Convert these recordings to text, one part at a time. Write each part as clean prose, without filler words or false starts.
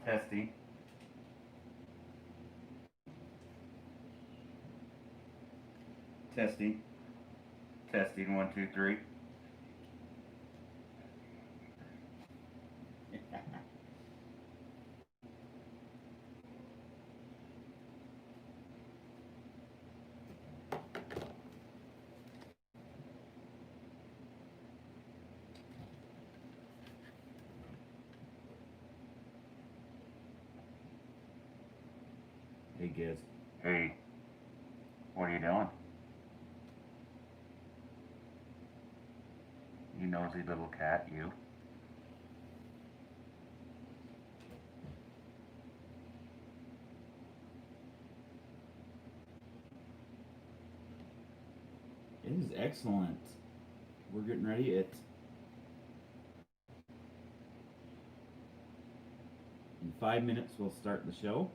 Testing. Testing. Testing. 1, 2, 3. Hey, Giz. Hey. What are you doing? You nosy little cat, you. It is excellent. We're getting ready. In 5 minutes, we'll start the show.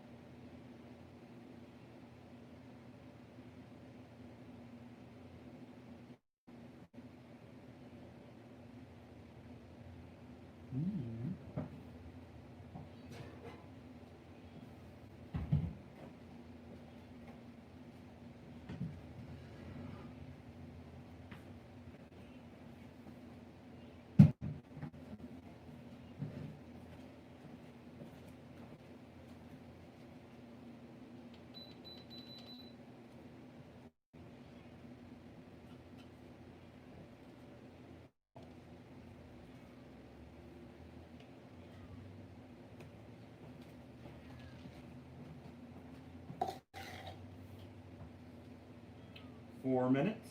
Four minutes.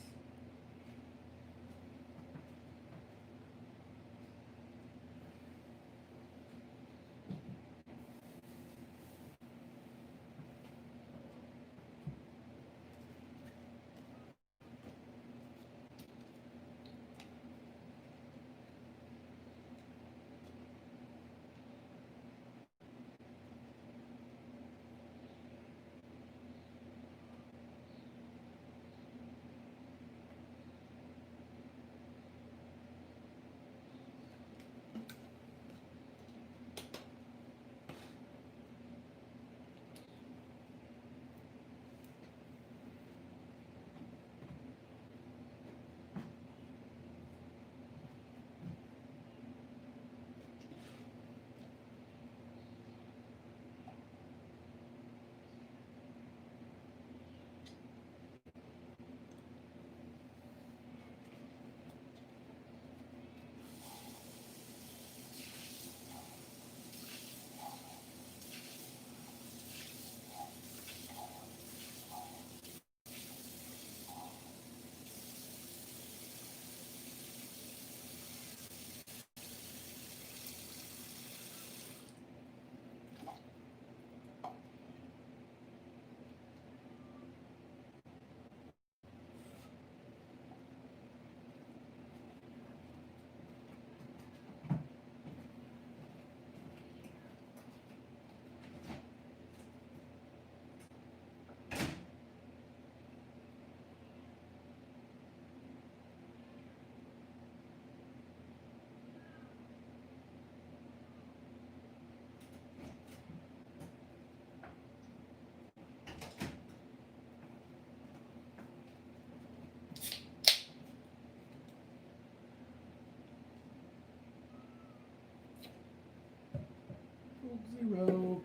Zero.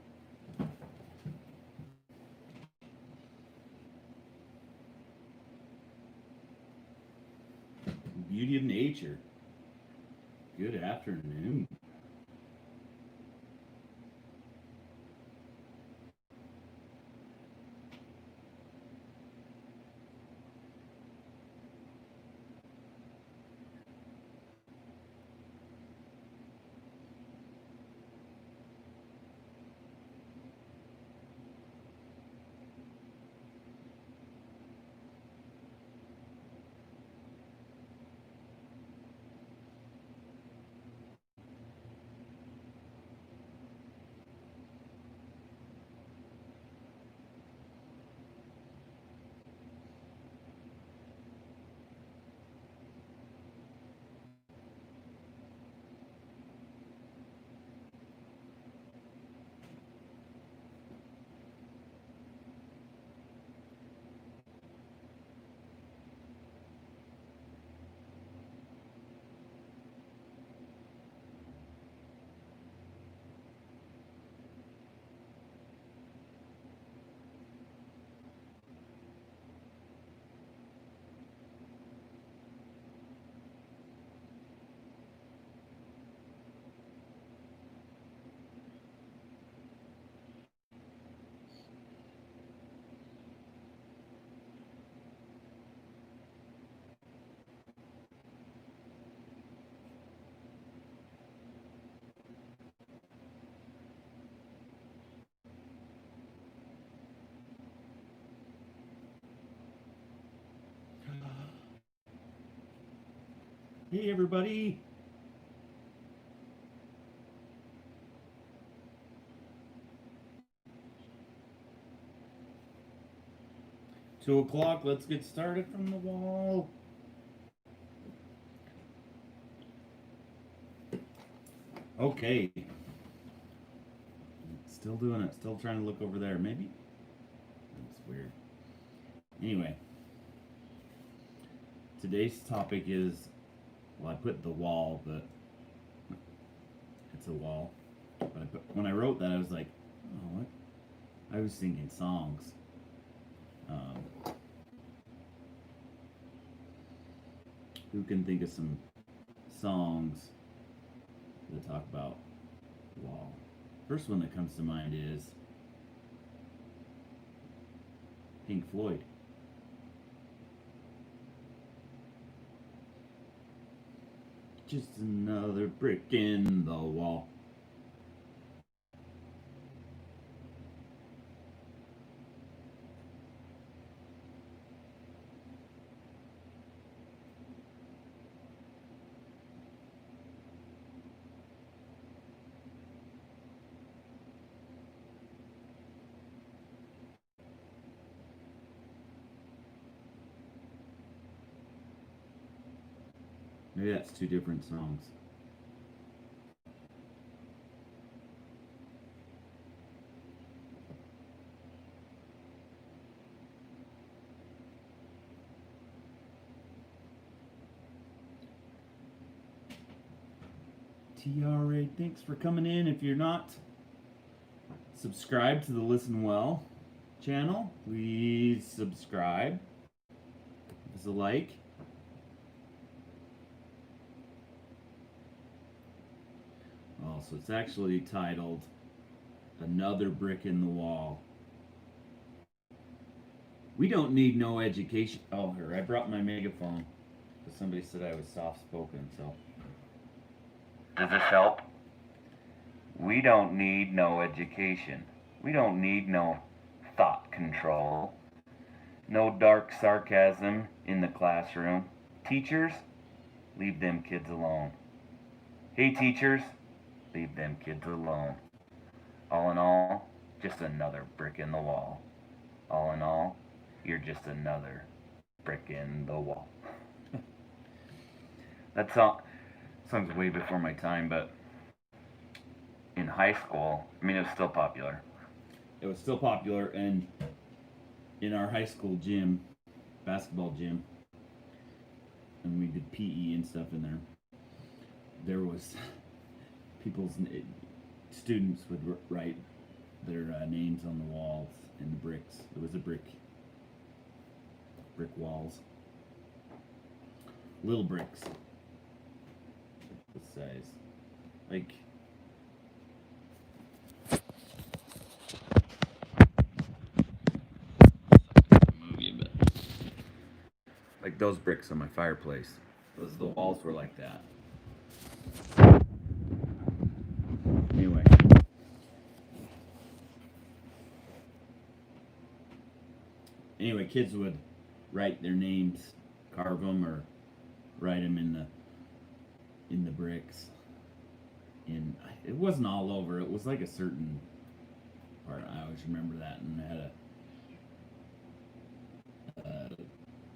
Beauty of nature. Good afternoon. Hey, everybody. Two o'clock. Let's get started from the wall. Okay. Still doing it. Still trying to look over there. Maybe. That's weird. Anyway. Today's topic is, well, I put the wall, but it's a wall. But when I wrote that, I was like, oh, what? I was thinking songs. Who can think of some songs that talk about the wall? First one that comes to mind is Pink Floyd. Just another brick in the wall. Maybe that's two different songs. TRA, thanks for coming in. If you're not subscribed to the Listen Well channel, please subscribe. Give us a like. Oh, so it's actually titled Another Brick in the Wall. We don't need no education. Oh, here, I brought my megaphone because somebody said I was soft spoken, so. Does this help? We don't need no education. We don't need no thought control. No dark sarcasm in the classroom. Teachers, leave them kids alone. Hey teachers, leave them kids alone. All in all, just another brick in the wall. All in all, you're just another brick in the wall. That song's way before my time, but in high school, I mean, it was still popular. It was still popular, and in our high school gym, basketball gym, and we did PE and stuff in there, there was students would write their names on the walls and the bricks. It was a brick walls, little bricks, this size, like movie a bit, like those bricks on my fireplace. The walls were like that. Anyway. Anyway, kids would write their names, carve them, or write them in the bricks. And it wasn't all over. It was like a certain part. I always remember that, and I had a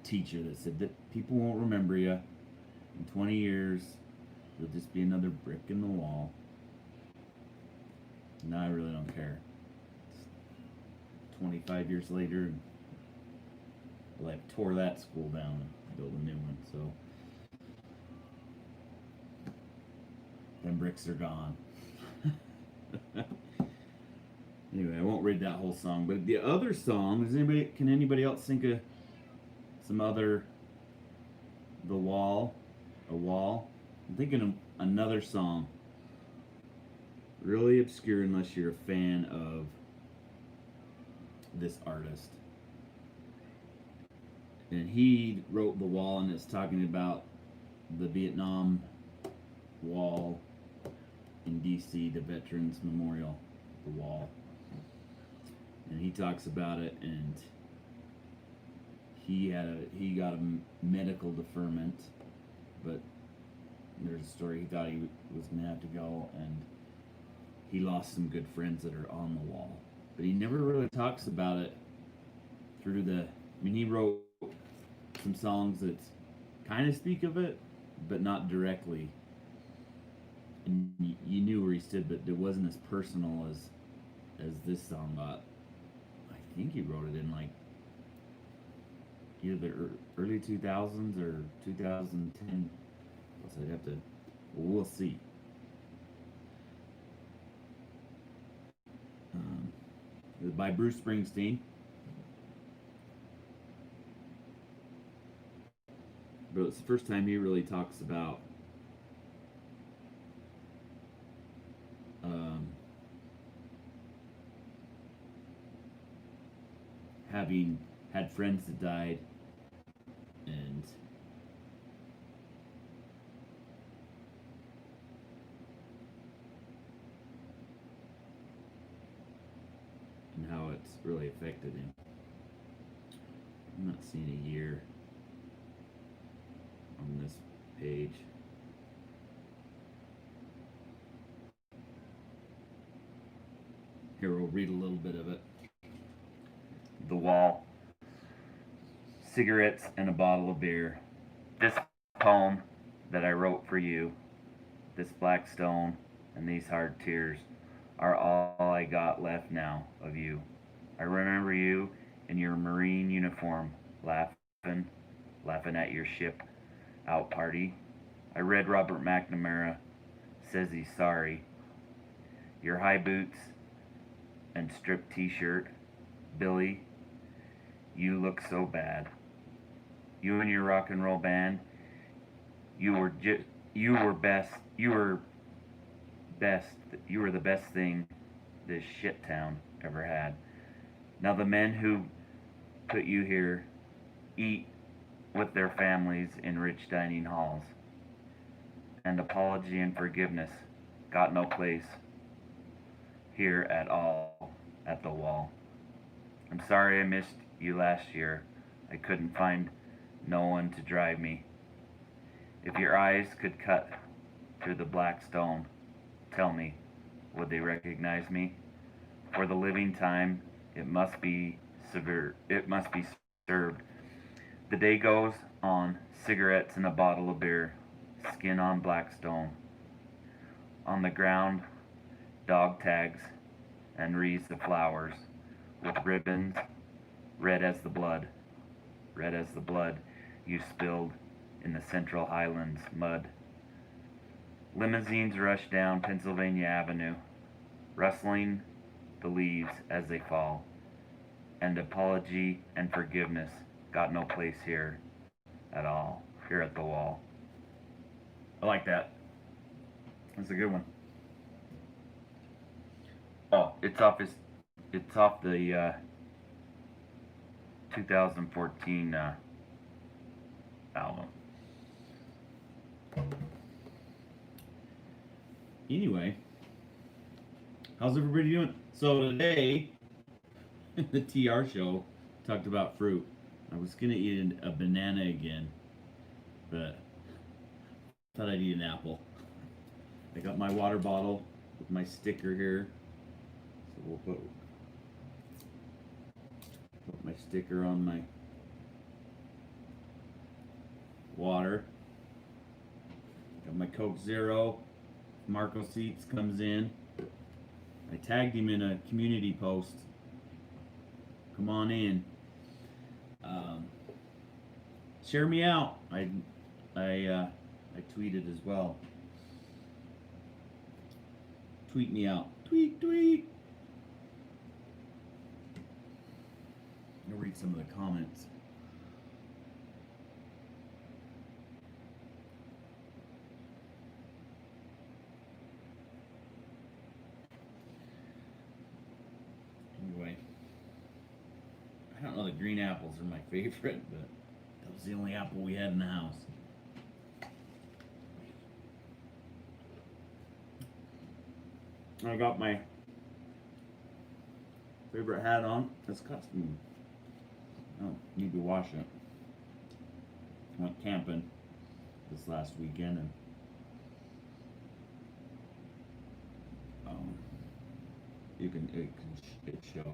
teacher that said that people won't remember you in 20 years. You'll just be another brick in the wall. Now I really don't care. It's 25 years later, and well, I tore that school down and built a new one, so them bricks are gone. Anyway, I won't read that whole song, but the other song, can anybody else think of some other a wall? I'm thinking of another song. Really obscure unless you're a fan of this artist. And he wrote The Wall, and it's talking about the Vietnam Wall in DC, the Veterans Memorial, the wall. And he talks about it, and he got a medical deferment, but there's a story he thought he was going to have to go, and he lost some good friends that are on the wall. But he never really talks about it through the. I mean, he wrote some songs that kind of speak of it, but not directly. And you knew where he stood, but it wasn't as personal as this song got. I think he wrote it in like either the early 2000s or 2010. So I'd have to. We'll see. By Bruce Springsteen. But it's the first time he really talks about having had friends that died and how it's really affected him. I'm not seeing a year on this page. Here, we'll read a little bit of it. The Wall. Cigarettes and a bottle of beer. This poem that I wrote for you, this black stone and these hard tears, are all I got left now of you. I remember you in your Marine uniform, laughing at your ship out party. I read Robert McNamara says he's sorry. Your high boots and striped t-shirt, Billy, you look so bad. You and your rock and roll band, you were best. You were the best thing this shit town ever had. Now the men who put you here eat with their families in rich dining halls. And apology and forgiveness got no place here at all at the Wall. I'm sorry I missed you last year. I couldn't find no one to drive me. If your eyes could cut through the black stone, tell me, would they recognize me? For the living time, it must be severe. It must be served. The day goes on, cigarettes and a bottle of beer, skin on black stone. On the ground, dog tags and wreaths of flowers with ribbons red as the blood you spilled in the Central Highlands mud. Limousines rush down Pennsylvania Avenue, rustling the leaves as they fall, and apology and forgiveness got no place here at all, here at the Wall. I like that. That's a good one. Oh, it's off the 2014 album. Anyway, how's everybody doing? So today, the TR show talked about fruit. I was gonna eat a banana again, but thought I'd eat an apple. I got my water bottle with my sticker here, so we'll put my sticker on my water. Got my Coke Zero. Marco Seats comes in. I tagged him in a community post. Come on in. Share me out. I tweeted as well. Tweet me out. Tweet. I'll read some of the comments. Anyway, I don't know, the green apples are my favorite, but that was the only apple we had in the house. I got my favorite hat on. It's custom. Oh, need to wash it. I went camping this last weekend and it shows.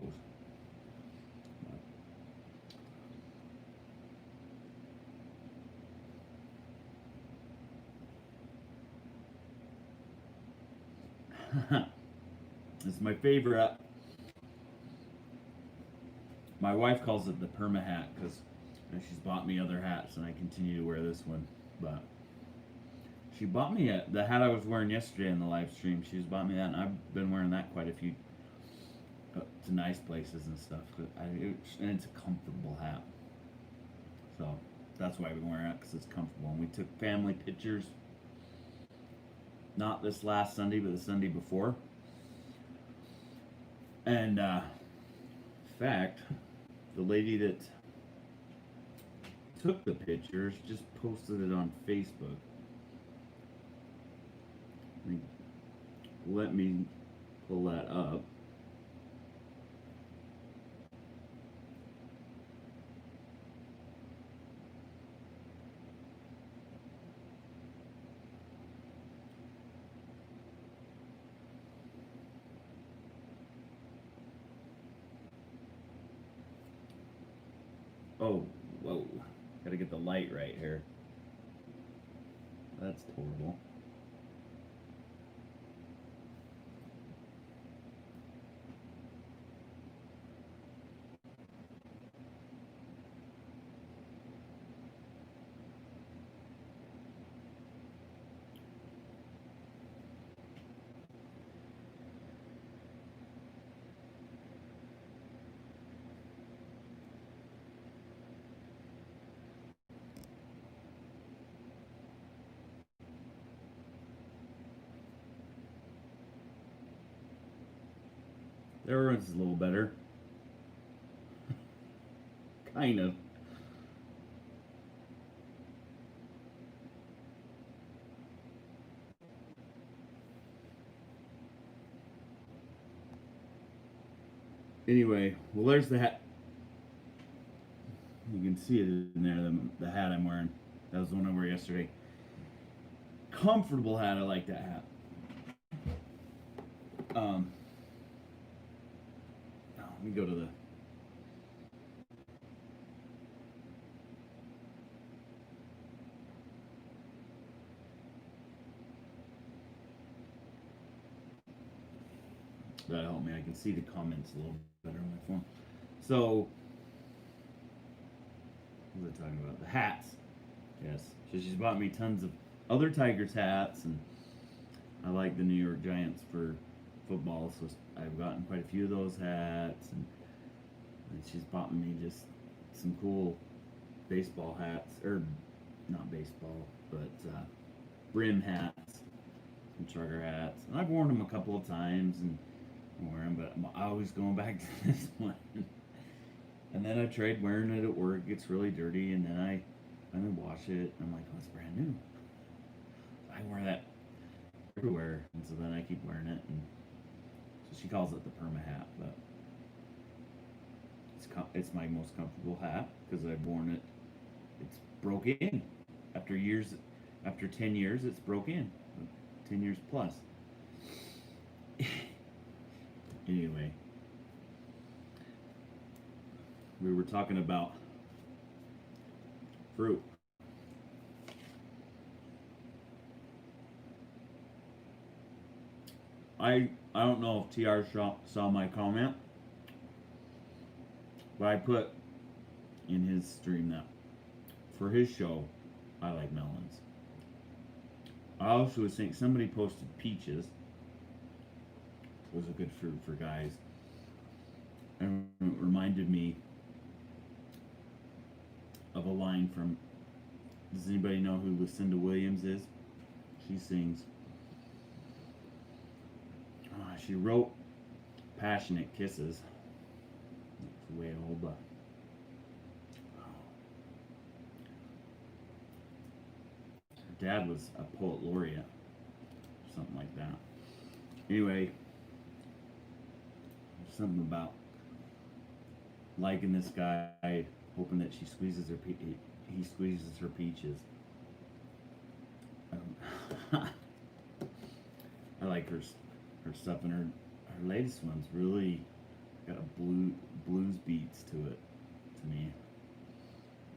It's my favorite. My wife calls it the perma hat because she's bought me other hats and I continue to wear this one. But she bought me the hat I was wearing yesterday in the live stream. She's bought me that, and I've been wearing that quite a few to nice places and stuff. And it's a comfortable hat, so that's why I've been wearing it, because it's comfortable. And we took family pictures, not this last Sunday, but the Sunday before. And in fact, the lady that took the pictures just posted it on Facebook. Let me pull that up. Oh, whoa. Gotta get the light right here. That's horrible. There it's a little better. Kind of. Anyway, well, there's the hat. You can see it in there, the hat I'm wearing. That was the one I wore yesterday. Comfortable hat. I like that hat. Let me go to the. That'll help me. I can see the comments a little better on my phone. So, what was I talking about? The hats. Yes. So she's bought me tons of other Tigers hats, and I like the New York Giants for football, so I've gotten quite a few of those hats, and she's bought me just some cool baseball hats, or not baseball, but brim hats, some trucker hats. And I've worn them a couple of times and wear them, but I'm always going back to this one. And then I tried wearing it at work. It gets really dirty, and then I wash it. And I'm like, oh, it's brand new. I wear that everywhere, and so then I keep wearing it. And so she calls it the perma hat, but it's my most comfortable hat because I've worn it. It's broke in after years. After 10 years, it's broke in. 10 years plus. Anyway, we were talking about fruit. I don't know if TR saw my comment, but I put in his stream that for his show, I like melons. I also was thinking somebody posted peaches was a good fruit for guys, and it reminded me of a line from. Does anybody know who Lucinda Williams is? She sings. She wrote "Passionate Kisses." It's way old, but her dad was a poet laureate, something like that. Anyway, something about liking this guy, hoping that he squeezes her peaches. I like her stuff and her her latest one's really got a blues beats to it, to me.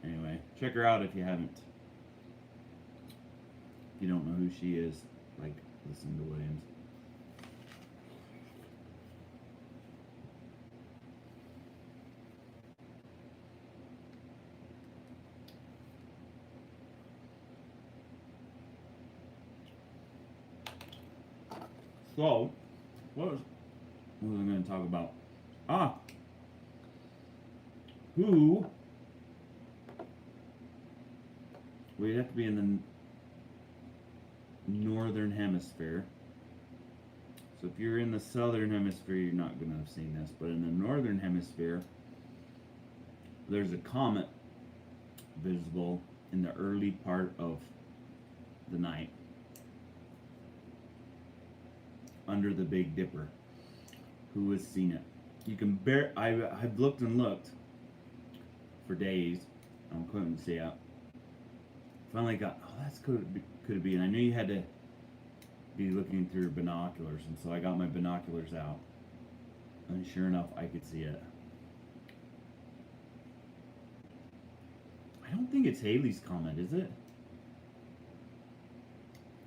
Anyway, check her out if you haven't. If you don't know who she is, like Lucinda Williams. So, what was I going to talk about? Who? We'd have to be in the northern hemisphere. So if you're in the southern hemisphere, you're not going to have seen this. But in the northern hemisphere, there's a comet visible in the early part of the night under the Big Dipper. Who has seen it? You can I've looked and looked for days. I couldn't see it. Finally got, that's could it be? And I knew you had to be looking through binoculars, and so I got my binoculars out. And sure enough, I could see it. I don't think it's Halley's Comet, is it?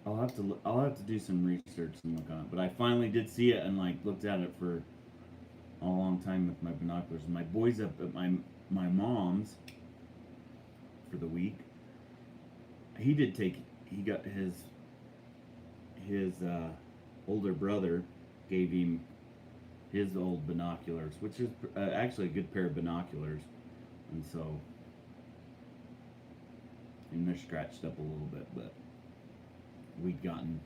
I'll have to do some research and look on it. But I finally did see it and like looked at it for a long time with my binoculars. And my boy's up at my mom's for the week. He got his older brother gave him his old binoculars, which is actually a good pair of binoculars, and they're scratched up a little bit, but we'd gotten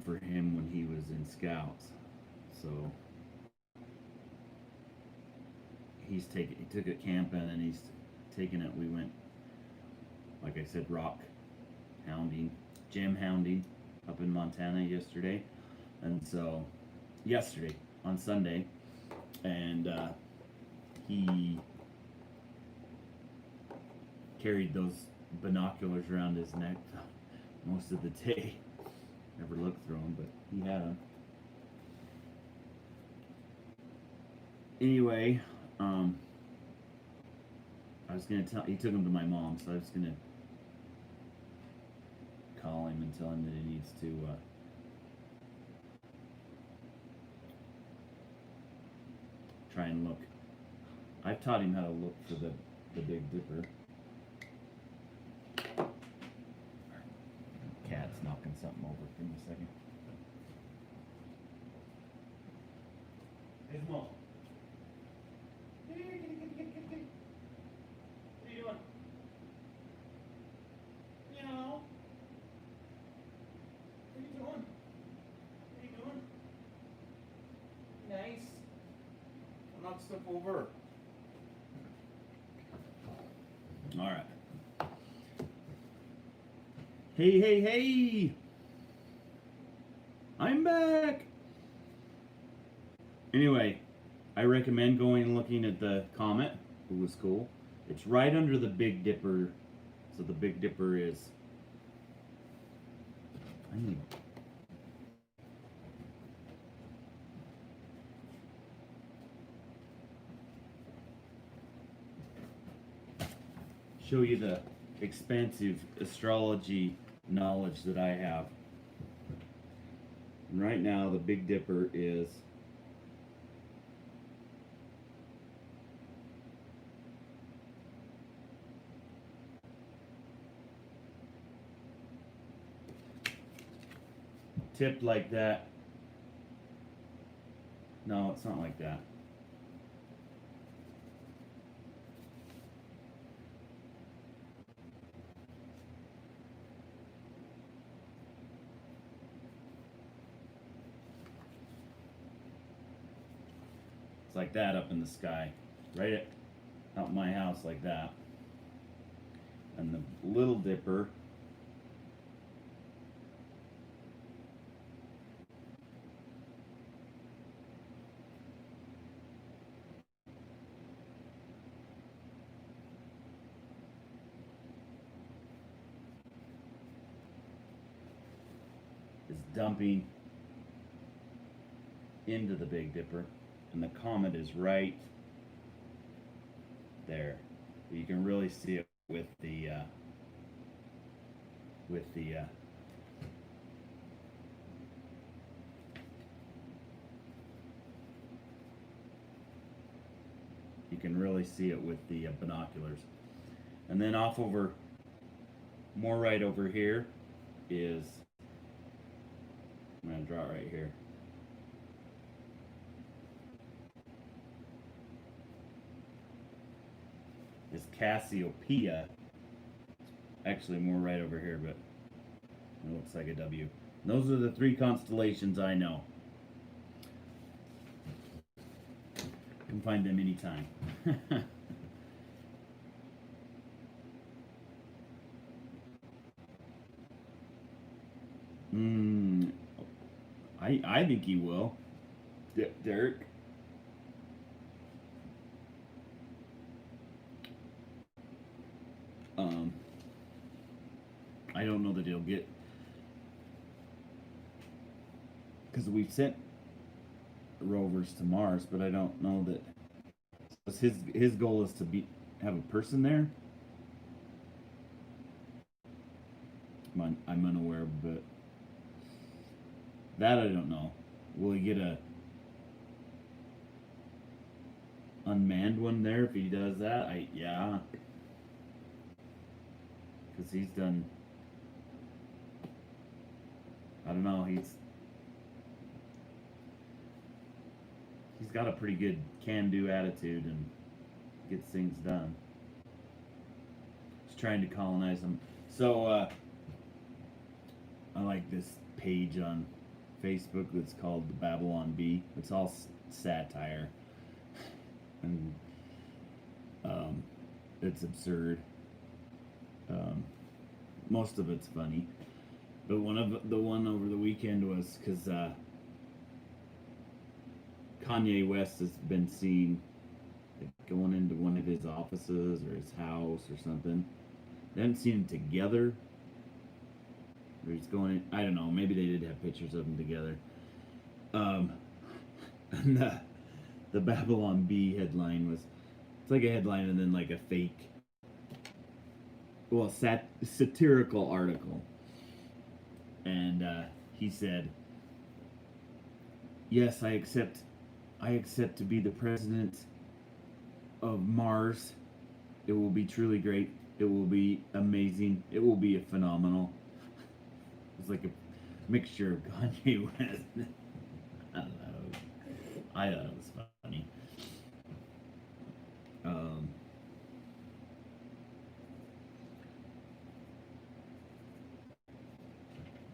for him when he was in Scouts, so he took it camping, and he's taking it. We went, like I said, rock hounding, gem hounding up in Montana yesterday, and so yesterday on Sunday, and he carried those binoculars around his neck most of the day. Never looked through them, but he had them. Anyway, I was gonna he took them to my mom, so I was gonna call him and tell him that he needs to try and look. I've taught him how to look for the Big Dipper. Cat's knocking something over. Give me a second. Hey, Mo. What are you doing? Meow. What are you doing? What are you doing? Nice. I'll knock stuff over. All right. Hey! I'm back! Anyway, I recommend going and looking at the comet. It was cool. It's right under the Big Dipper. So the Big Dipper is... I need... show you the expansive astrology knowledge that I have. And right now the Big Dipper is tipped like that. No, it's not like that. It's like that up in the sky, right out my house like that. And the Little Dipper is dumping into the Big Dipper, and the comet is right there. You can really see it with the you can really see it with the binoculars. And then off over, more right over here is, I'm going to draw it right here. Is Cassiopeia. Actually, more right over here, but it looks like a W. And those are the 3 constellations I know. You can find them anytime. I think he will. Derek. I don't know that he'll get, because we've sent rovers to Mars, but I don't know that his goal is to have a person there. I'm unaware, but that I don't know. Will he get a unmanned one there if he does that? Yeah, because he's done. I don't know. He's got a pretty good can-do attitude and gets things done. He's trying to colonize them. So I like this page on Facebook that's called the Babylon Bee. It's all satire, and it's absurd. Most of it's funny. But the one over the weekend was because Kanye West has been seen going into one of his offices or his house or something. They haven't seen them together. Or he's going in, I don't know, maybe they did have pictures of them together. And the Babylon Bee headline was, it's like a headline and then like a fake, well, satirical article. And he said, "Yes, I accept to be the president of Mars. It will be truly great. It will be amazing. It will be a phenomenal." It's like a mixture of Kanye West. I don't know. I thought it was funny.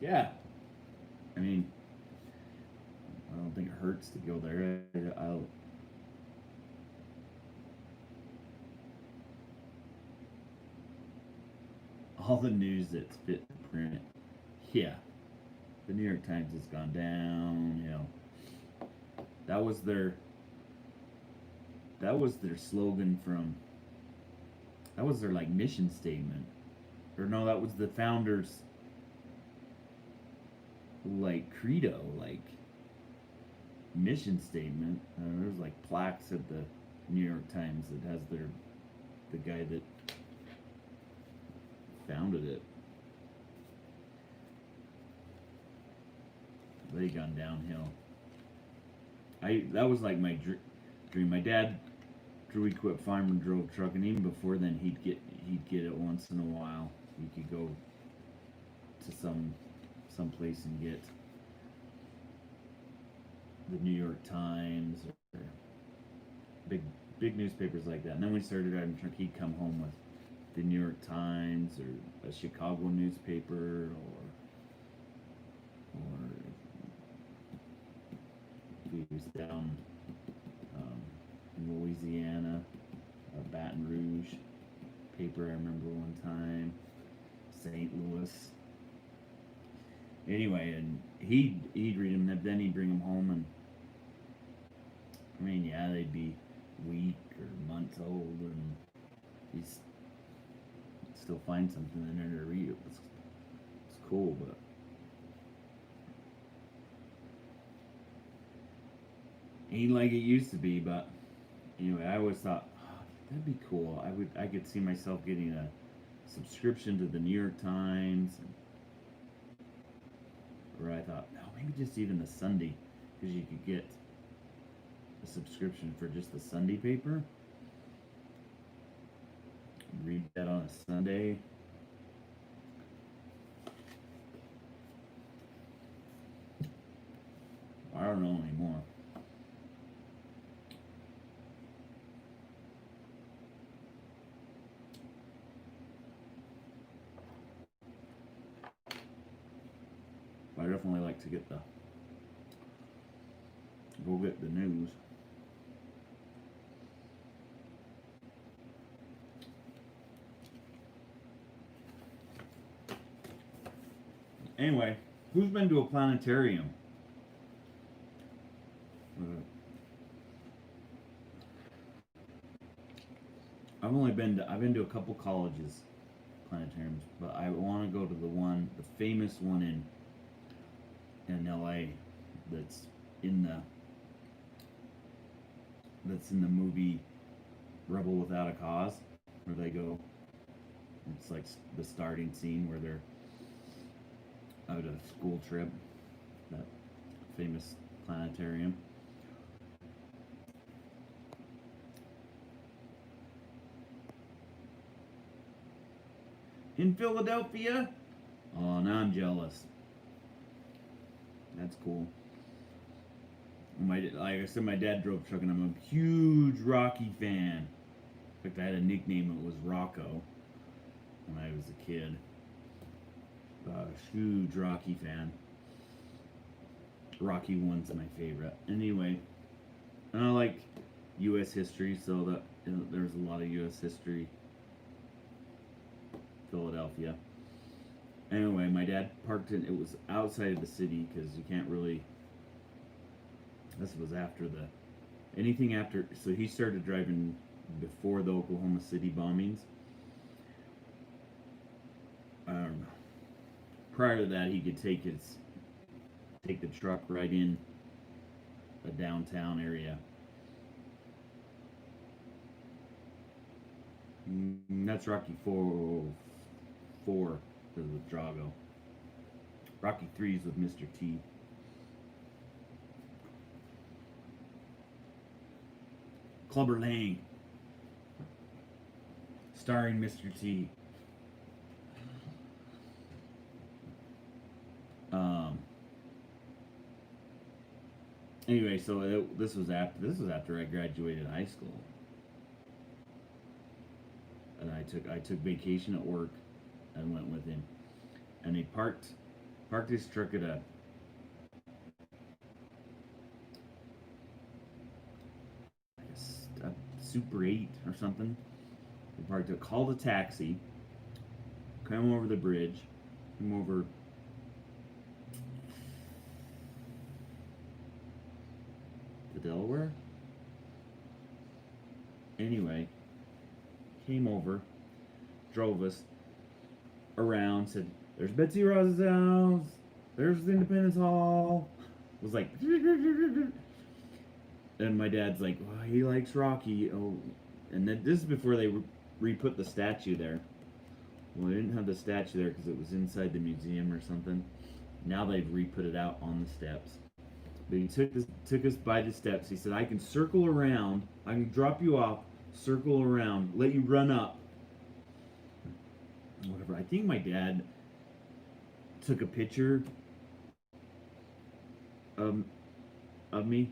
Yeah. I mean, I don't think it hurts to go there. All the news that's fit to print. Yeah. The New York Times has gone downhill. That was their slogan from, that was their like mission statement. Or no, that was the founders like credo, like mission statement. There's like plaques at the New York Times that has the guy that founded it. They gone downhill. That was like my dream. My dad drew equip farm and drove truck, and even before then he'd get it once in a while. You could go to some place and get the New York Times or big newspapers like that. And then when we started driving truck, he'd come home with the New York Times or a Chicago newspaper or he was down in Louisiana, Baton Rouge paper. I remember one time, St. Louis. Anyway, and he'd read them, and then he'd bring them home, and I mean, yeah, they'd be week or months old, and he'd still find something in there to read. It's cool, but Ain't like it used to be, but anyway, I always thought, oh, that'd be cool. I could see myself getting a subscription to the New York Times, or I thought, no, maybe just even the Sunday, because you could get a subscription for just the Sunday paper. Read that on a Sunday. I don't know anymore. I definitely like to get the news. Anyway, who's been to a planetarium? I've been to a couple colleges planetariums, but I want to go to the famous one in LA that's in the movie Rebel Without a Cause, where they go. It's like the starting scene where they're out a school trip. That famous planetarium. In Philadelphia? Oh, now I'm jealous. That's cool. Like I said, my dad drove truck, and I'm a huge Rocky fan. In fact, I had a nickname. It was Rocco when I was a kid. Huge Rocky fan. Rocky 1's my favorite. Anyway, and I like U.S. history, so that there's a lot of U.S. history. Philadelphia. Anyway, my dad parked it was outside of the city because you can't really. This was after anything after. So he started driving before the Oklahoma City bombings. Prior to that, he could take the truck right in a downtown area. That's Rocky 4 with Drago. Rocky 3's with Mr. T. Clubber Lang, starring Mr. T. Anyway, so this was after I graduated high school, and I took vacation at work and went with him, and he parked his truck at a Super 8 or something. He parked it, called a taxi, came over the bridge, came over to Delaware. Anyway, came over, drove us around, said, "There's Betsy Ross's house, there's the Independence Hall." It was like, and my dad's like, "Well, he likes Rocky." Oh, and then this is before they re-put the statue there. Well, they didn't have the statue there because it was inside the museum or something. Now they've re-put it out on the steps. But he took us by the steps. He said, "I can circle around. I can drop you off, circle around, let you run up." Whatever. I think my dad took a picture of me.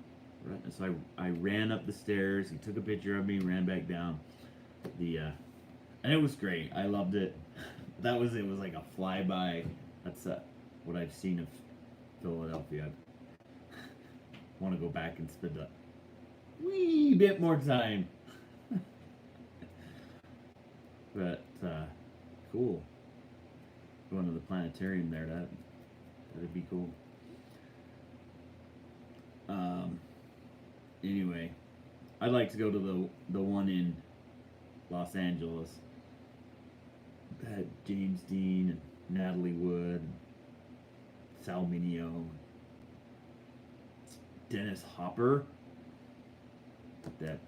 So I ran up the stairs. He took a picture of me, ran back down. And it was great. I loved it. It was like a flyby. That's what I've seen of Philadelphia. I want to go back and spend a wee bit more time. But cool. Going to the planetarium there. That'd be cool. Anyway, I'd like to go to the one in Los Angeles. Had James Dean and Natalie Wood, and Sal Mineo, Dennis Hopper. that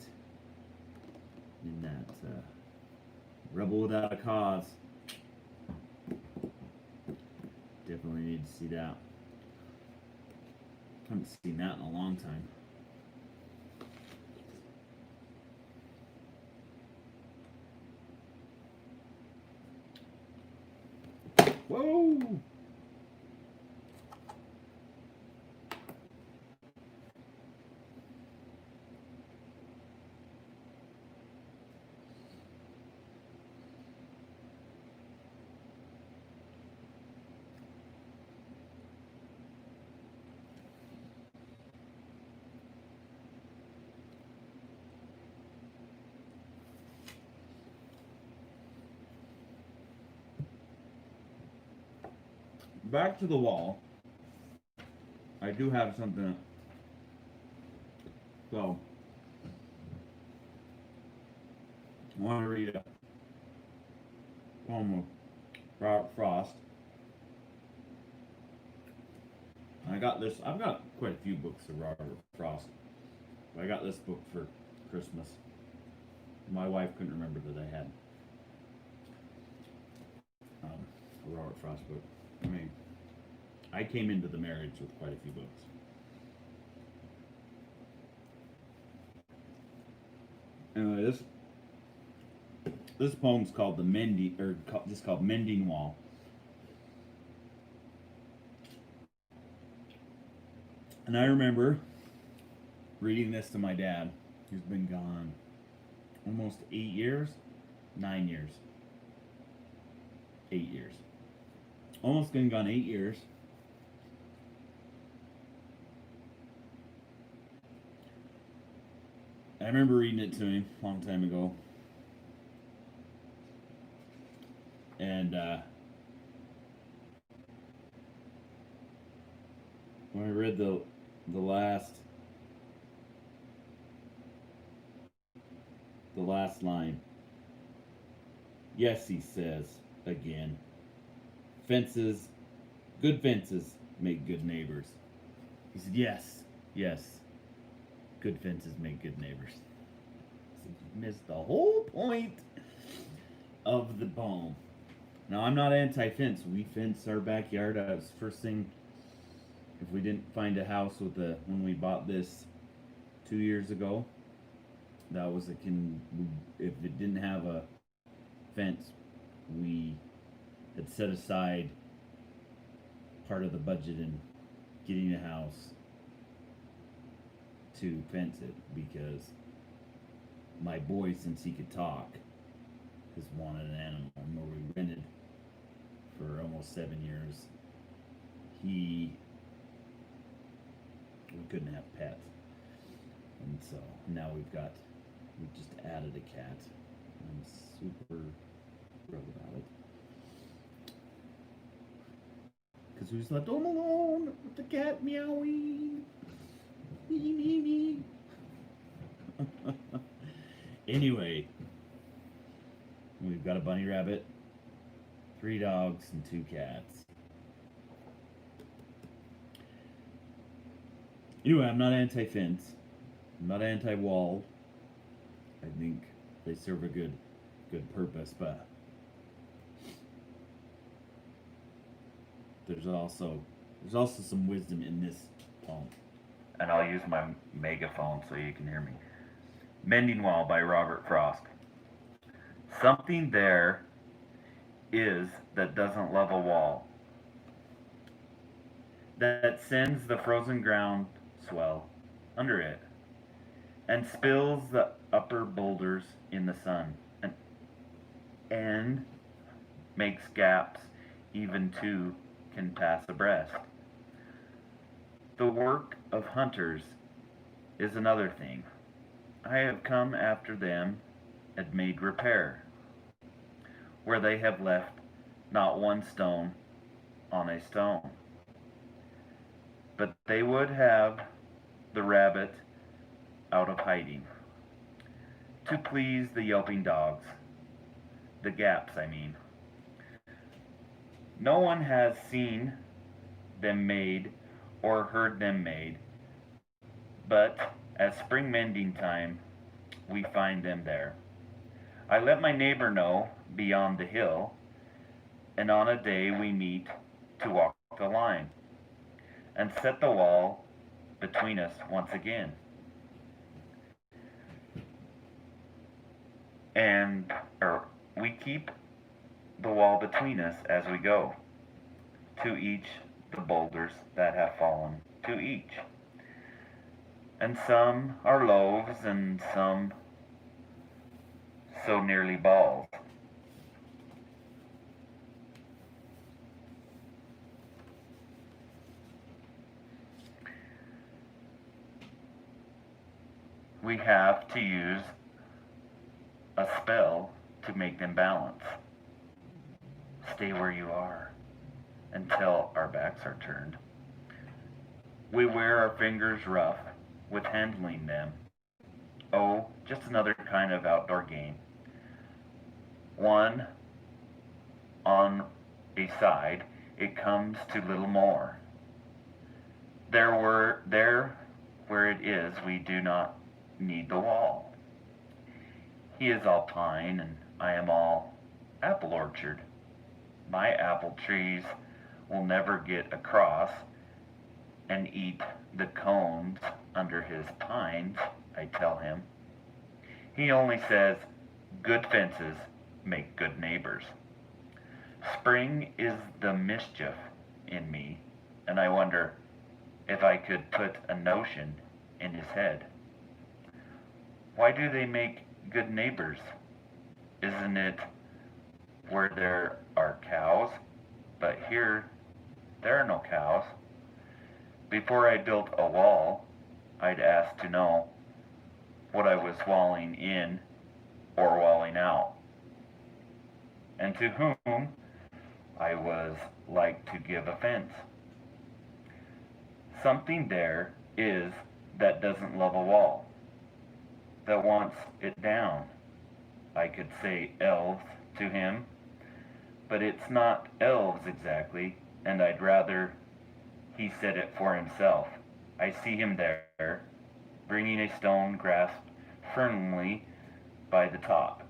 Rebel Without a Cause. Definitely need to see that. Haven't seen that in a long time. Whoa! Back to the wall. I do have something. So, I want to read a poem of Robert Frost. I got this. I've got quite a few books of Robert Frost. I got this book for Christmas. My wife couldn't remember that I had a Robert Frost book. I mean, I came into the marriage with quite a few books. Anyway, this poem's called the Mending, or just called Mending Wall. And I remember reading this to my dad, who's been gone almost 8 years, 9 years, 8 years. Almost been gone 8 years. I remember reading it to him a long time ago. And when I read the last line, yes, he says again, good fences make good neighbors. He said, yes, good fences make good neighbors. I said, you missed the whole point of the poem. Now, I'm not anti-fence. We fence our backyard. First thing, if we didn't find a house when we bought this 2 years ago, that was if it didn't have a fence, we had set aside part of the budget in getting a house to fence it, because my boy, since he could talk, has wanted an animal. Where we rented for almost 7 years, we couldn't have pets, and so now we just added a cat. I'm super thrilled about it, because we just left home alone with the cat meowing. Me. Anyway, we've got a bunny rabbit, 3 dogs, and 2 cats. Anyway, I'm not anti-fence. I'm not anti-wall. I think they serve a good purpose, but there's also some wisdom in this poem. And I'll use my megaphone so you can hear me. Mending Wall by Robert Frost. Something there is that doesn't love a wall, that sends the frozen ground swell under it, and spills the upper boulders in the sun, and makes gaps even two can pass abreast. The work of hunters is another thing. I have come after them and made repair, where they have left not one stone on a stone. But they would have the rabbit out of hiding, to please the yelping dogs, the gaps, I mean. No one has seen them made or heard them made, but At spring mending time, we find them there. I let my neighbor know beyond the hill, and on a day we meet to walk the line and set the wall between us once again. And we keep the wall between us as we go, to each the boulders that have fallen, to each. And some are loaves, and some so nearly balls. We have to use a spell to make them balance. Stay where you are until our backs are turned. We wear our fingers rough with handling them. Oh, just another kind of outdoor game. One on a side, it comes to little more. There where it is, we do not need the wall. He is all pine, and I am all apple orchard. My apple trees will never get across and eat the cones under his pines, I tell him. He only says, good fences make good neighbors. Spring is the mischief in me, and I wonder if I could put a notion in his head. Why do they make good neighbors? Isn't it where there are cows? But here, there are no cows. Before I built a wall, I'd ask to know what I was walling in or walling out, and to whom I was like to give offense. Something there is that doesn't love a wall, that wants it down. I could say elves to him, but it's not elves exactly, and I'd rather he said it for himself. I see him there, bringing a stone grasped firmly by the top,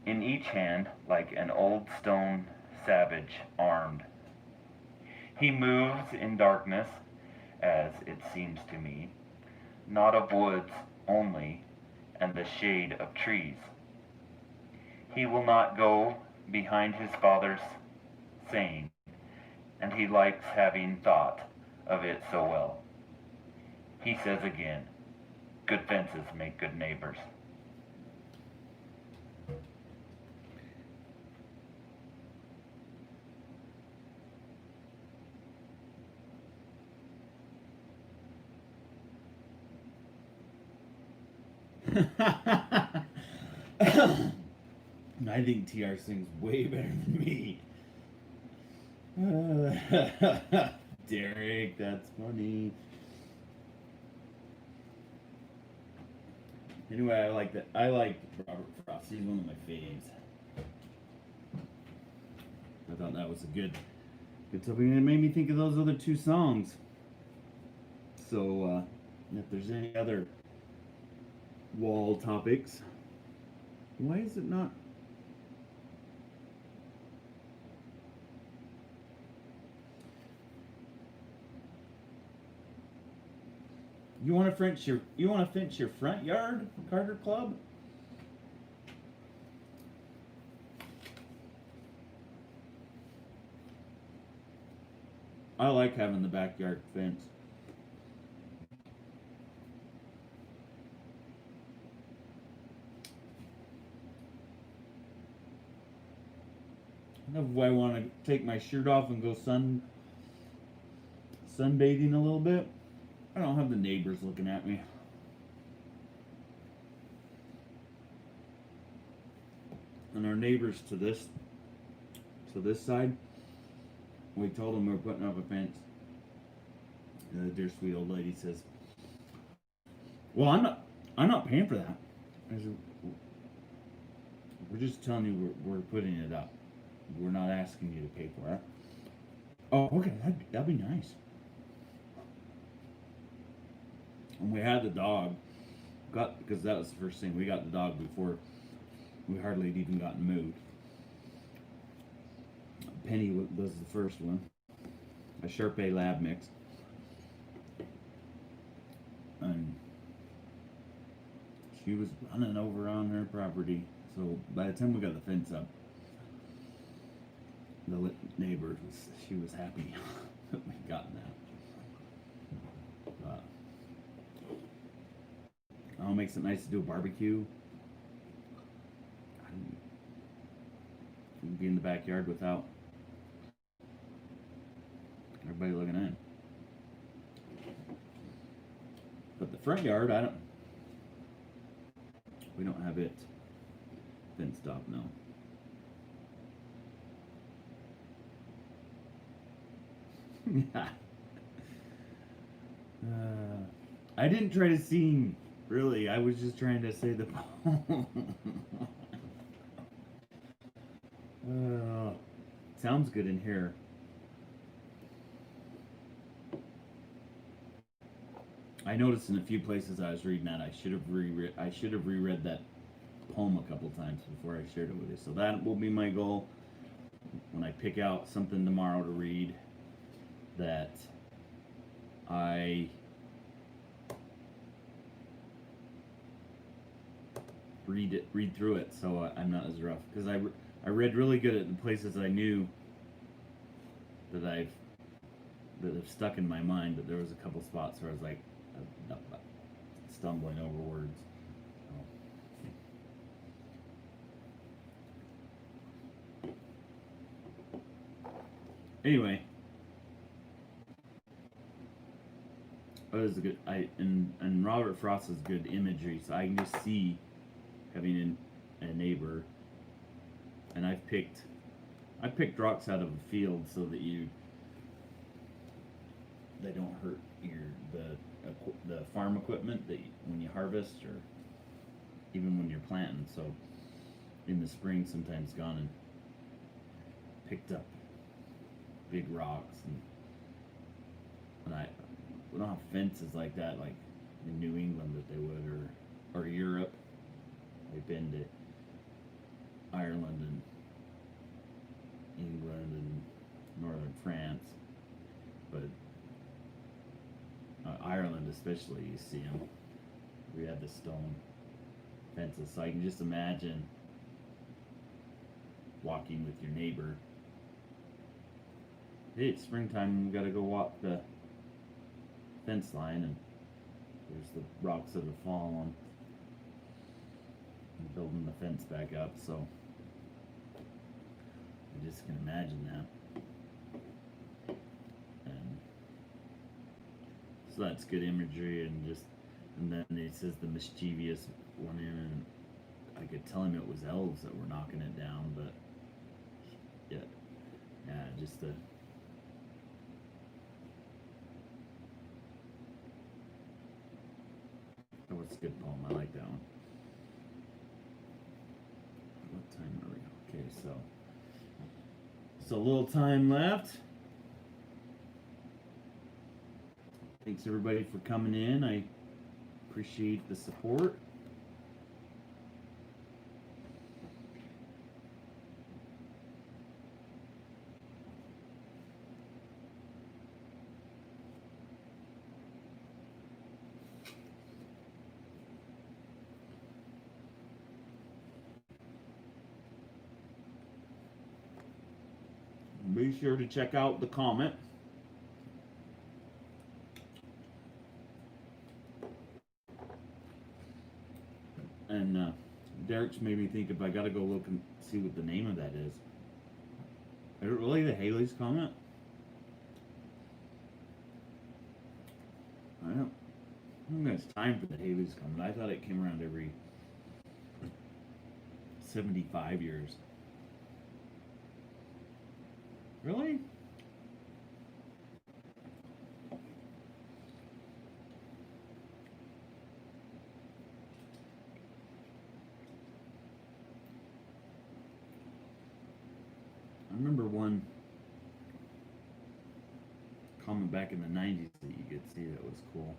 in each hand like an old stone savage armed. He moves in darkness, as it seems to me, not of woods only, and the shade of trees. He will not go behind his father's saying, and he likes having thought of it so well. He says again, good fences make good neighbors. I think TR sings way better than me. Derek, that's funny. Anyway, I like that. I like Robert Frost. He's one of my faves. I thought that was a good topic. And it made me think of those other two songs. So, if there's any other wall topics, why is it not? You want to fence your front yard, Carter Club? I like having the backyard fence. If I want to take my shirt off and go sunbathing a little bit, I don't have the neighbors looking at me. And our neighbors to this side, we told them we were putting up a fence. And the dear sweet old lady says, "Well, I'm not paying for that." I said, "We're just telling you we're putting it up. We're not asking you to pay for it." "Oh, okay, that'd be nice." And we had the dog, because that was the first thing. We got the dog before we hardly had even gotten moved. Penny was the first one, a Sharpei Lab mix. And she was running over on her property. So by the time we got the fence up, the neighbor she was happy that we gotten that. Oh, it makes it nice to do a barbecue. You can be in the backyard without everybody looking in. But the front yard, we don't have it fenced off, no. I didn't try to sing, really. I was just trying to say the poem. Sounds good in here. I noticed in a few places I was reading that I should have reread that poem a couple times before I shared it with you. So that will be my goal when I pick out something tomorrow to read, that I read through it, so I'm not as rough, because I read really good at the places I knew that have stuck in my mind, but there was a couple spots where I was like stumbling over words. Anyway, it was good. And Robert Frost is good imagery, so I can just see having a neighbor. And I picked rocks out of a field so that they don't hurt the farm equipment that when you harvest, or even when you're planting. So in the spring, sometimes gone and picked up big rocks, and we don't have fences like that, like in New England that they would, or Europe. I've been to Ireland and England and northern France, but Ireland especially, you see them. We had the stone fences, so I can just imagine walking with your neighbor. Hey, it's springtime, we gotta go walk the fence line, and there's the rocks that have fallen, and building the fence back up, so I just can imagine that. And so that's good imagery, and then it says the mischievous one in, and I could tell him it was elves that were knocking it down, but yeah, just the that was a good poem. I like that one. What time are we? Okay, so a little time left. Thanks everybody for coming in. I appreciate the support. Be sure to check out the comment. And Derek's made me think if I gotta go look and see what the name of that is. Is it really the Haley's comment? I don't think it's time for the Haley's comment. I thought it came around every 75 years. Really? I remember one comment back in the 90s that you could see that was cool.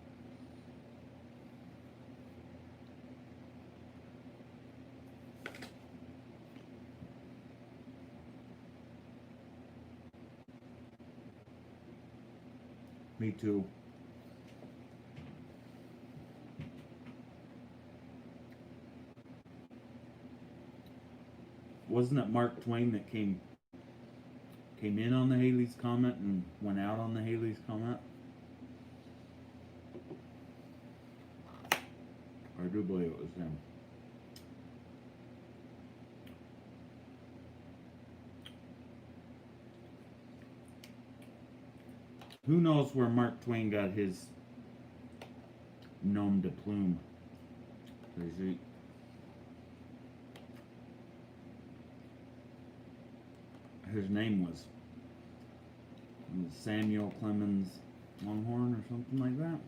Me too. Wasn't it Mark Twain that came in on the Haley's Comet and went out on the Haley's Comet? I do believe it was him. Who knows where Mark Twain got his nom de plume? His name was Samuel Clemens Longhorn or something like that.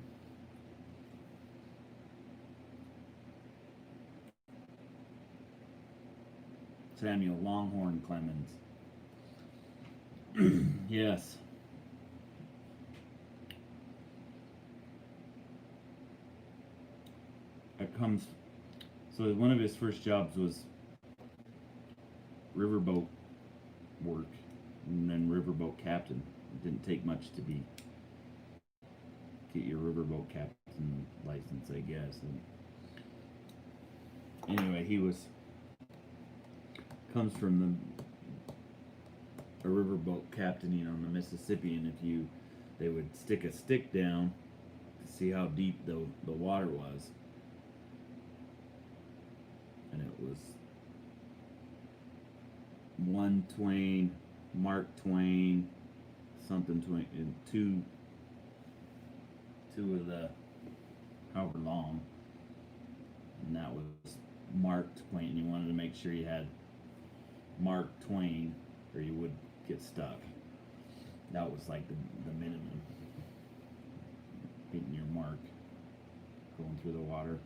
Samuel Longhorn Clemens. Yes. It comes. So one of his first jobs was riverboat work, and then riverboat captain. It didn't take much to get your riverboat captain license, I guess. And anyway, he comes from a riverboat captaining on the Mississippi, and they would stick a stick down to see how deep the water was, and it was one Twain, Mark Twain, something Twain, and two of the however long, and that was Mark Twain. And you wanted to make sure you had Mark Twain, or you would get stuck. That was like the minimum. Hitting your mark, going through the water.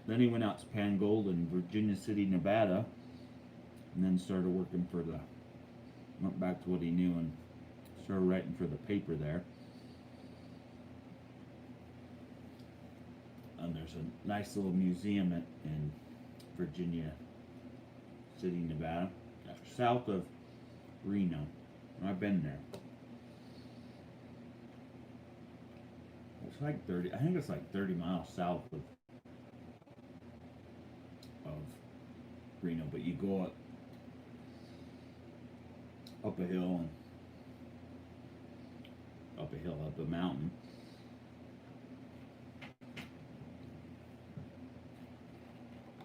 Then he went out to Pangold in Virginia City, Nevada, and then started working went back to what he knew and started writing for the paper there. And there's a nice little museum in Virginia City, Nevada, south of Reno. I've been there. It's like 30, I think it's like 30 miles south of Reno, but you go up a hill and up a mountain,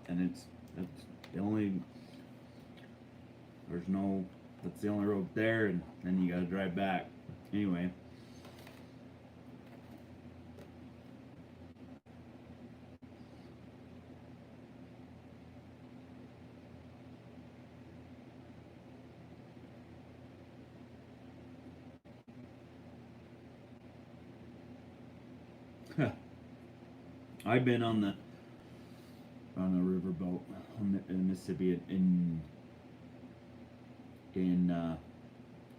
and that's the only road there, and then you gotta drive back. Anyway. I've been on the riverboat in Mississippi in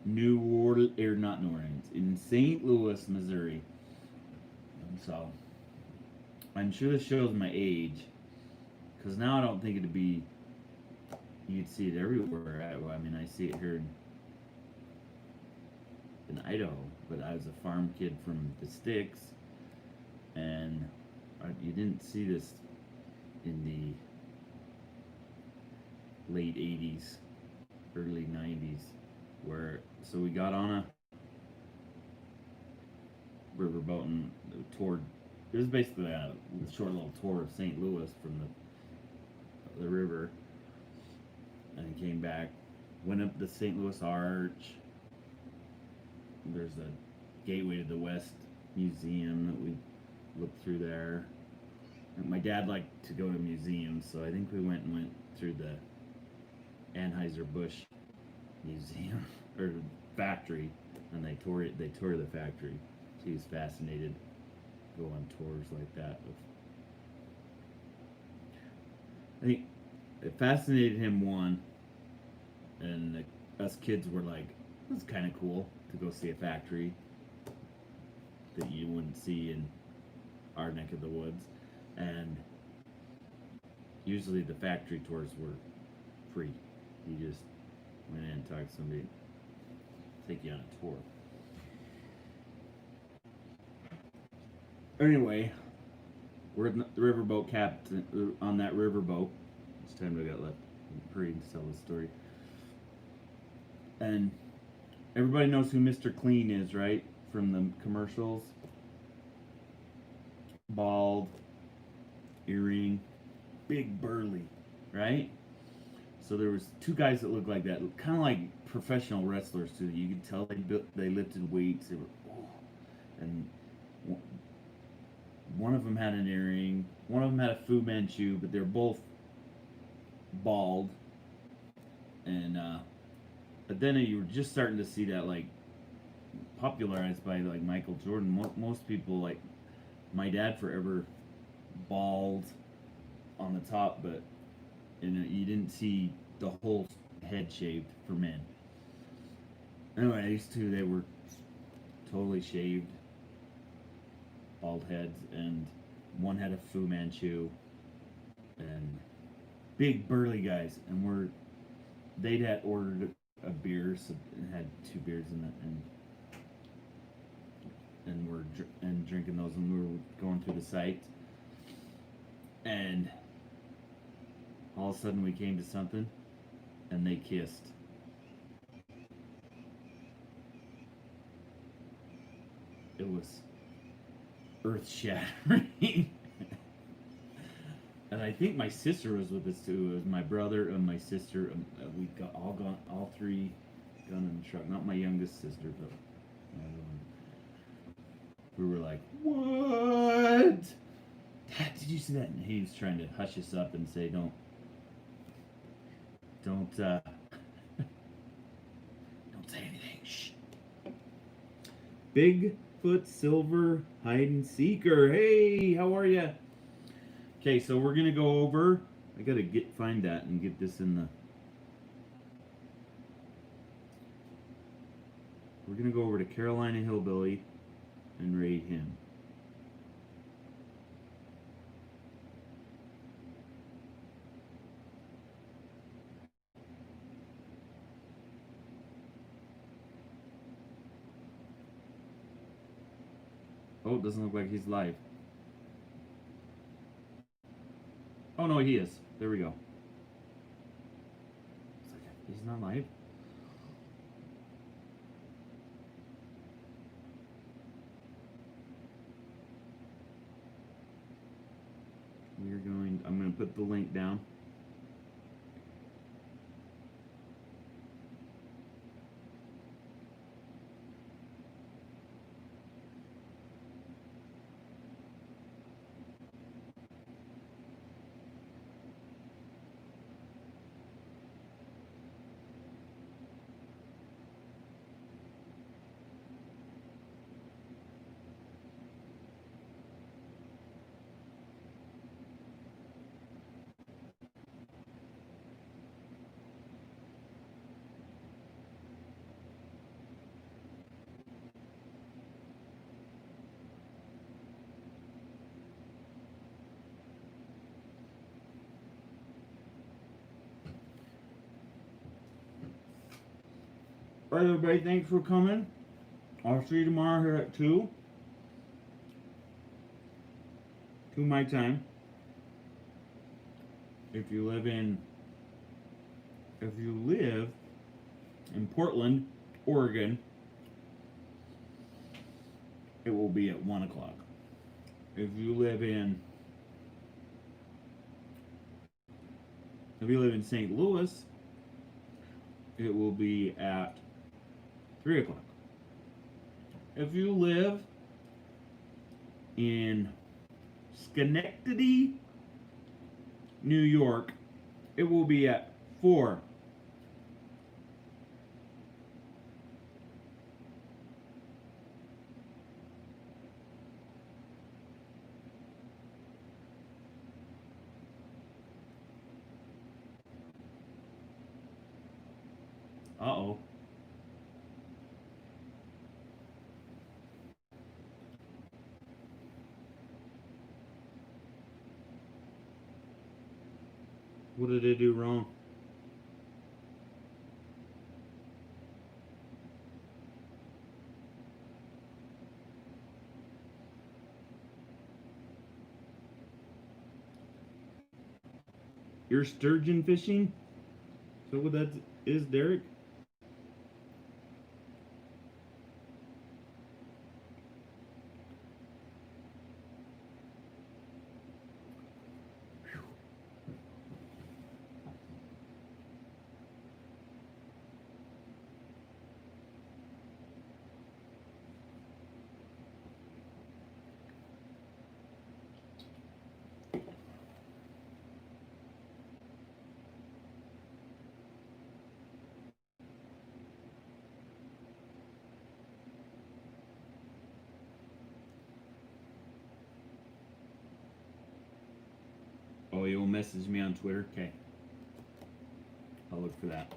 New Orleans, or not New Orleans, in St. Louis, Missouri. And so I'm sure this shows my age, because now I don't think it'd be. You'd see it everywhere. I mean, I see it here in Idaho, but I was a farm kid from the sticks, and you didn't see this in the late 80s, early 90s, so we got on a riverboat and toured. It was basically a short little tour of St. Louis from the river, and came back, went up the St. Louis Arch. There's a Gateway to the West museum that we looked through there. My dad liked to go to museums, so I think we went through the Anheuser-Busch museum or factory, and they tour the factory. So he was fascinated to go on tours like that. I think it fascinated him, one, and us kids were like, "This is kind of cool." to go see a factory that you wouldn't see in our neck of the woods. And usually the factory tours were free. You just went in and talked to somebody, take you on a tour. Anyway, we're in the riverboat captain on that riverboat. It's time we got left free to tell the story. And everybody knows who Mr. Clean is, right? From the commercials. Bald, earring, big burly, right? So there was two guys that looked like that, kind of like professional wrestlers too. You could tell they lifted weights. They were, and one of them had an earring. One of them had a Fu Manchu, but they're both bald. And but then you were just starting to see that like popularized by like Michael Jordan. Most people, like my dad, forever bald on the top, but you didn't see the whole head shaved for men. Anyway, these two, they were totally shaved, bald heads, and one had a Fu Manchu, and big burly guys, and they'd had ordered a beer, so it had 2 beers in it, and we're drinking those, and we were going through the site, and all of a sudden we came to something, and they kissed. It was earth-shattering. And I think my sister was with us too. It was my brother and my sister. We got all 3 gone in the truck. Not my youngest sister, but my other one. We were like, "What? Dad, did you see that?" And he was trying to hush us up and say, "Don't say anything. Shh." Bigfoot Silver Hide and Seeker. Hey, how are ya? Okay, so we're gonna go over. I gotta find that and get this in the. We're gonna go over to Carolina Hillbilly and raid him. Oh, it doesn't look like he's live. Oh no, he is. There we go. He's not live. I'm going to put the link down. All right, everybody, thanks for coming. I'll see you tomorrow here at 2 my time. If you live in Portland, Oregon, it will be at 1 o'clock. If you live in St. Louis, it will be at 3 o'clock. If you live in Schenectady, New York, it will be at 4. Uh-oh. What did I do wrong? You're sturgeon fishing? Is that what that is, Derek? Oh, you'll message me on Twitter? Okay. I'll look for that.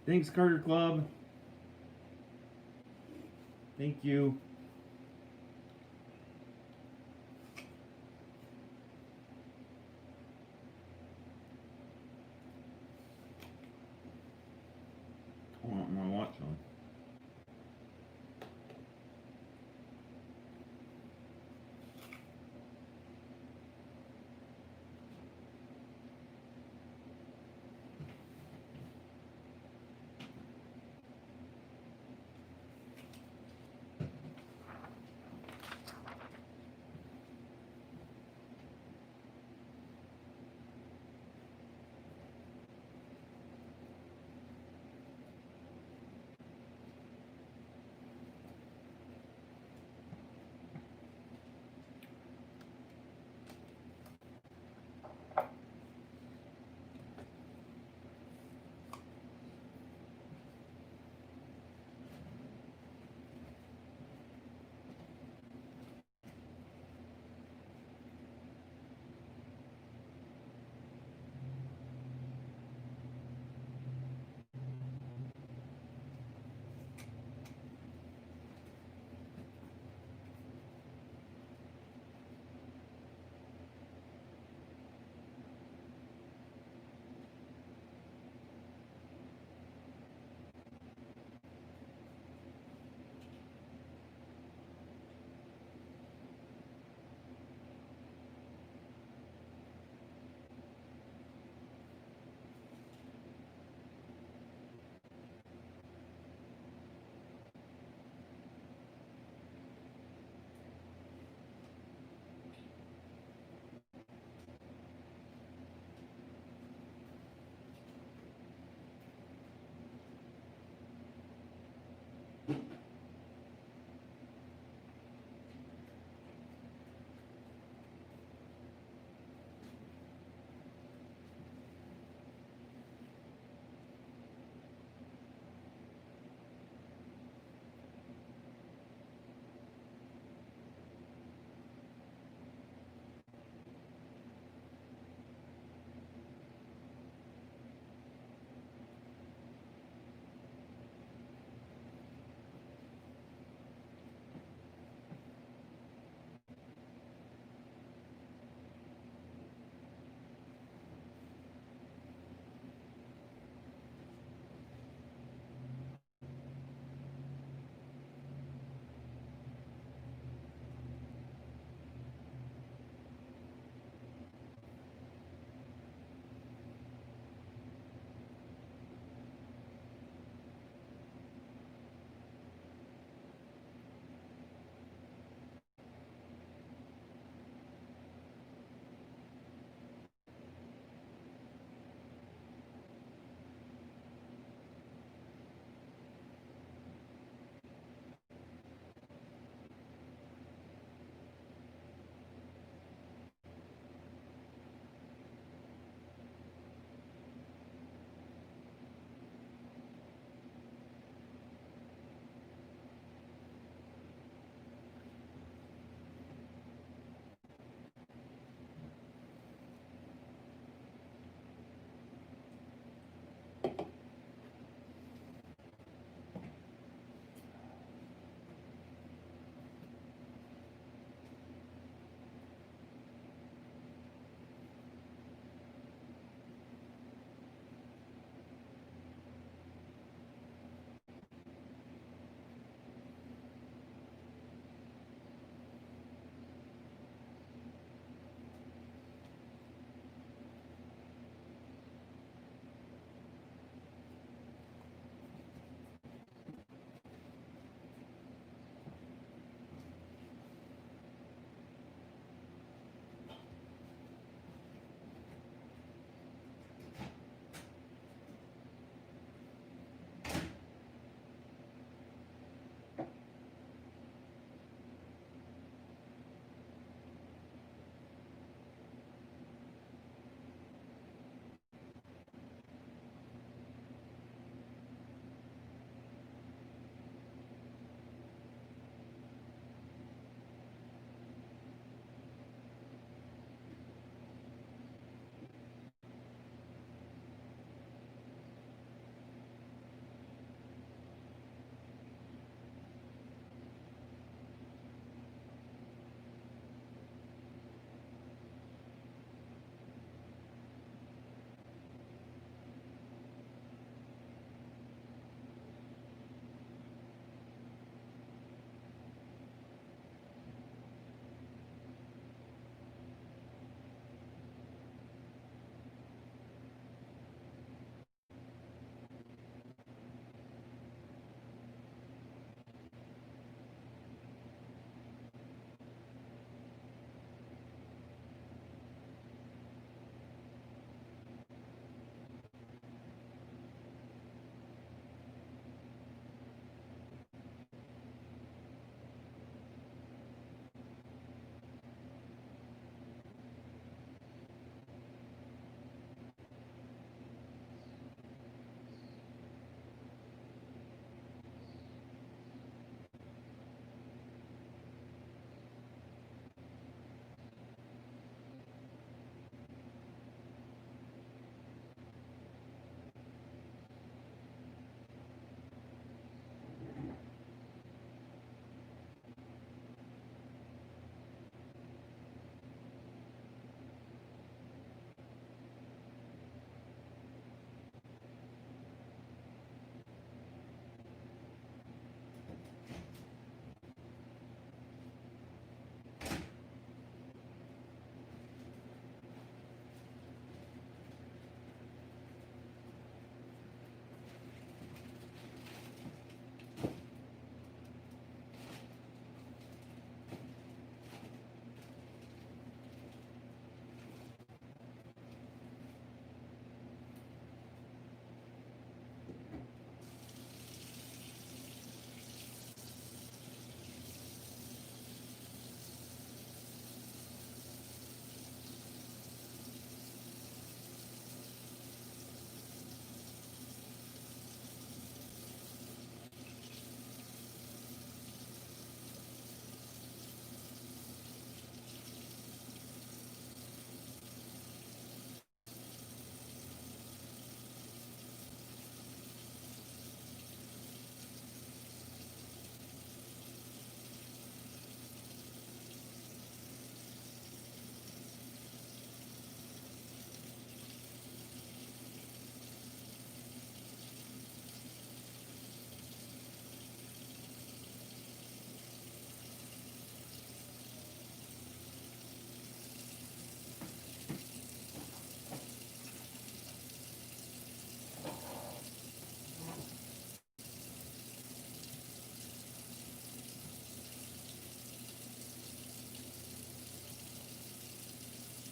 Thanks, Carter Club. Thank you.